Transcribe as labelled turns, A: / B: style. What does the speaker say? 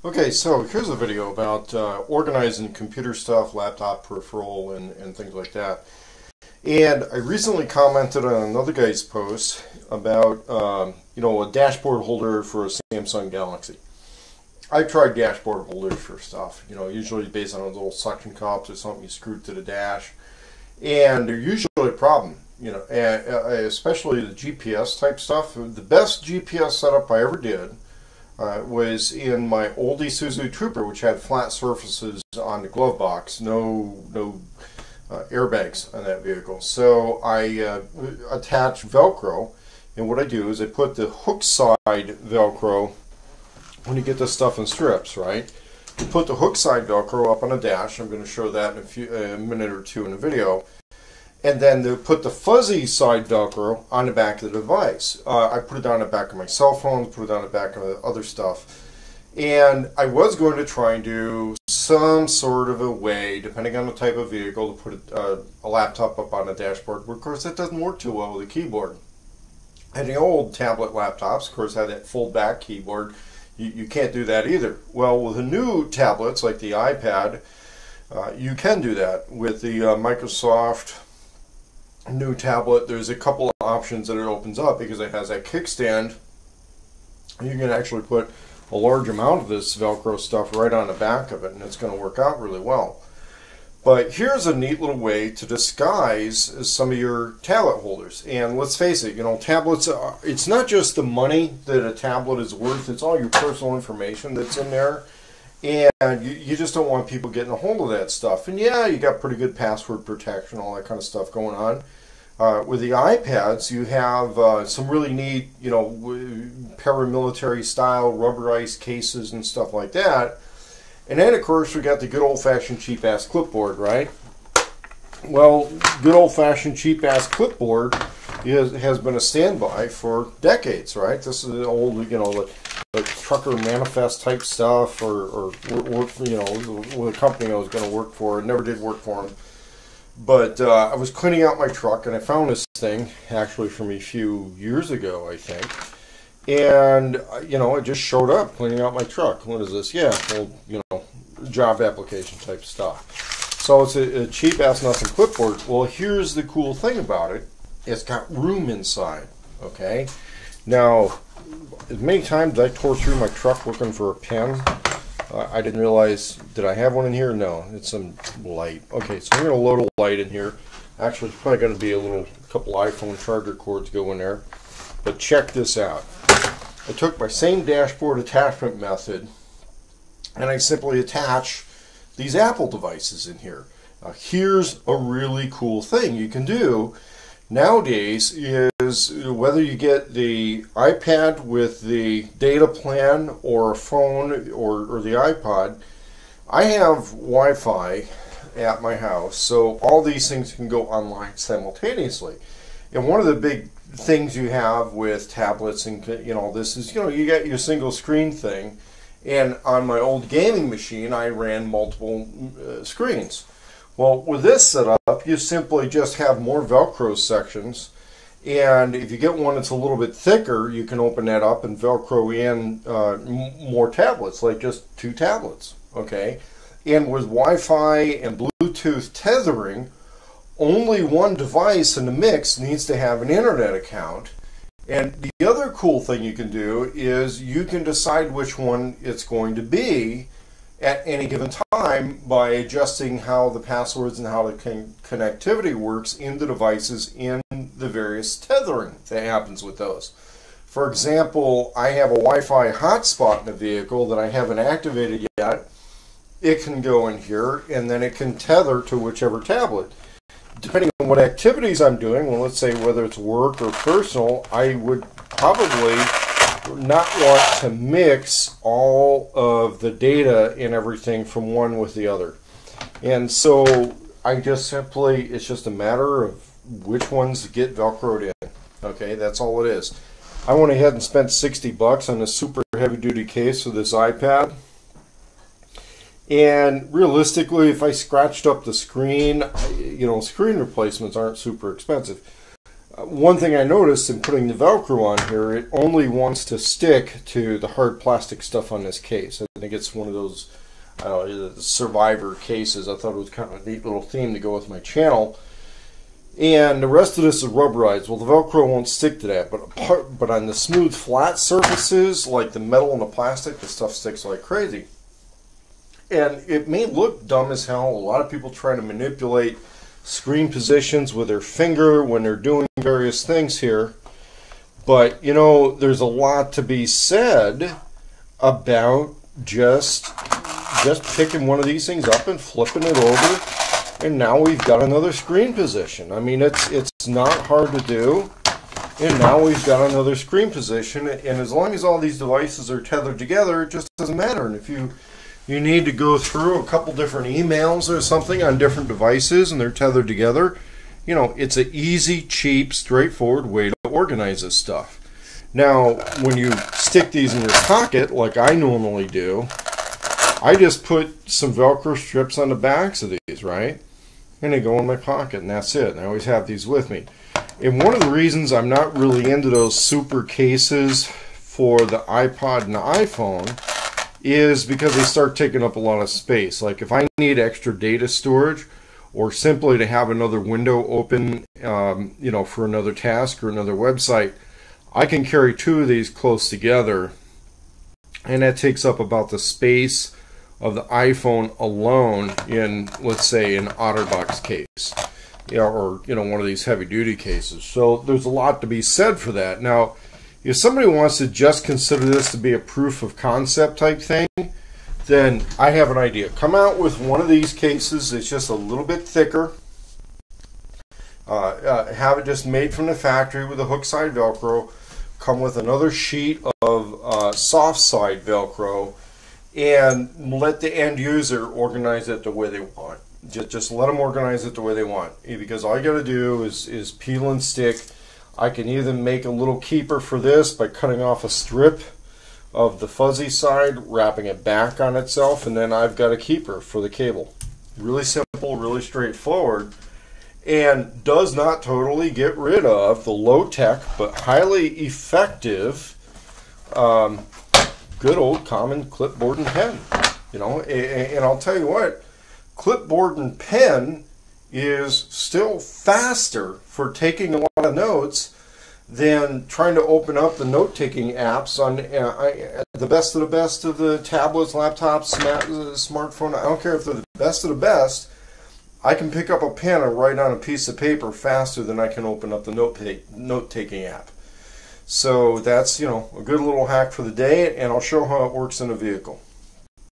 A: Okay, so here's a video about organizing computer stuff, laptop peripheral, and things like that. And I recently commented on another guy's post about, a dashboard holder for a Samsung Galaxy. I've tried dashboard holders for stuff, usually based on little suction cups or something you screw to the dash. And they're usually a problem, especially the GPS type stuff. The best GPS setup I ever did was in my old Isuzu Trooper, which had flat surfaces on the glove box, no airbags on that vehicle. So I attach Velcro, and what I do is I put the hook side Velcro when you get this stuff in strips, right? You put the hook side Velcro up on a dash. I'm going to show that in a minute or two in the video. And then to put the fuzzy side Velcro on the back of the device. I put it on the back of my cell phone, put it on the back of other stuff. And I was going to try and do some sort of a way, depending on the type of vehicle, to put a laptop up on a dashboard. But of course, that doesn't work too well with a keyboard. And the old tablet laptops, of course, had that fold back keyboard. You can't do that either. Well, with the new tablets, like the iPad, you can do that. With the Microsoft new tablet, there's a couple of options that it opens up because it has that kickstand. You can actually put a large amount of this Velcro stuff right on the back of it, and it's going to work out really well. But here's a neat little way to disguise some of your tablet holders. And let's face it, tablets, it's not just the money that a tablet is worth, it's all your personal information that's in there. And you just don't want people getting a hold of that stuff. And yeah, you got pretty good password protection, all that kind of stuff going on. With the iPads, you have some really neat, paramilitary style rubberized cases and stuff like that. And then, of course, we got the good old-fashioned cheap-ass clipboard, right? Well, good old-fashioned cheap-ass clipboard has been a standby for decades, right? This is the old, the trucker manifest type stuff, or with a company I was going to work for. It never did work for them. But I was cleaning out my truck, and I found this thing, actually from a few years ago, I think. And, it just showed up cleaning out my truck. What is this? Yeah, well, job application type stuff. So it's a cheap-ass nothing clipboard. Well, here's the cool thing about it. It's got room inside, okay? Now, as many times I tore through my truck looking for a pen, I didn't realize, did I have one in here? No, it's some light. Okay, so I'm going to load a light in here. Actually, it's probably going to be a couple iPhone charger cords go in there. But check this out. I took my same dashboard attachment method, and I simply attach these Apple devices in here. Now, here's a really cool thing you can do nowadays is whether you get the iPad with the data plan or a phone or the iPod. I have Wi-Fi at my house, so all these things can go online simultaneously. And one of the big things you have with tablets and this is you got your single screen thing, and on my old gaming machine I ran multiple screens. Well, with this setup, you simply just have more Velcro sections, and if you get one that's a little bit thicker, you can open that up and Velcro in more tablets, like just 2 tablets, okay? And with Wi-Fi and Bluetooth tethering, only one device in the mix needs to have an internet account. And the other cool thing you can do is you can decide which one it's going to be at any given time by adjusting how the passwords and how the connectivity works in the devices in the various tethering that happens with those. For example, I have a Wi-Fi hotspot in the vehicle that I haven't activated yet. It can go in here and then it can tether to whichever tablet. Depending on what activities I'm doing, well, let's say whether it's work or personal, I would probably not want to mix all of the data and everything from one with the other. And so I just simply, it's just a matter of which ones get Velcroed in. Okay, that's all it is. I went ahead and spent $60 on a super heavy duty case for this iPad. And realistically, if I scratched up the screen, screen replacements aren't super expensive. one thing I noticed in putting the Velcro on here, it only wants to stick to the hard plastic stuff on this case. I think it's one of those, I don't know, the Survivor cases. I thought it was kind of a neat little theme to go with my channel. And the rest of this is rubberized. Well, the Velcro won't stick to that, but on the smooth, flat surfaces, like the metal and the plastic, the stuff sticks like crazy. And it may look dumb as hell. A lot of people try to manipulate screen positions with their finger when they're doing various things here. But, you know, there's a lot to be said about just picking one of these things up and flipping it over. And now we've got another screen position. I mean, it's not hard to do. And now we've got another screen position. And as long as all these devices are tethered together, it just doesn't matter. And if you need to go through a couple different emails or something on different devices and they're tethered together, you know, it's an easy, cheap, straightforward way to organize this stuff. Now, when you stick these in your pocket, like I normally do, I just put some Velcro strips on the backs of these, right? And they go in my pocket, and that's it. And I always have these with me. And one of the reasons I'm not really into those super cases for the iPod and the iPhone is because they start taking up a lot of space. Like if I need extra data storage, or simply to have another window open, you know, for another task or another website, I can carry two of these close together, and that takes up about the space of the iPhone alone in, let's say, an OtterBox case, or you know, one of these heavy-duty cases. So there's a lot to be said for that. Now, if somebody wants to just consider this to be a proof of concept type thing, then I have an idea. Come out with one of these cases that's just a little bit thicker. Have it just made from the factory with a hook side Velcro. Come with another sheet of soft side Velcro, and let the end user organize it the way they want. Just let them organize it the way they want, because all you got to do is peel and stick. I can either make a little keeper for this by cutting off a strip of the fuzzy side, wrapping it back on itself, and then I've got a keeper for the cable. Really simple, really straightforward, and does not totally get rid of the low-tech but highly effective good old common clipboard and pen. You know, and I'll tell you what, clipboard and pen is still faster for taking a lot of notes than trying to open up the note-taking apps on the best of the tablets, laptops, smartphone. I don't care if they're the best of the best. I can pick up a pen and write on a piece of paper faster than I can open up the note-taking app. So that's, you know, a good little hack for the day, and I'll show how it works in a vehicle.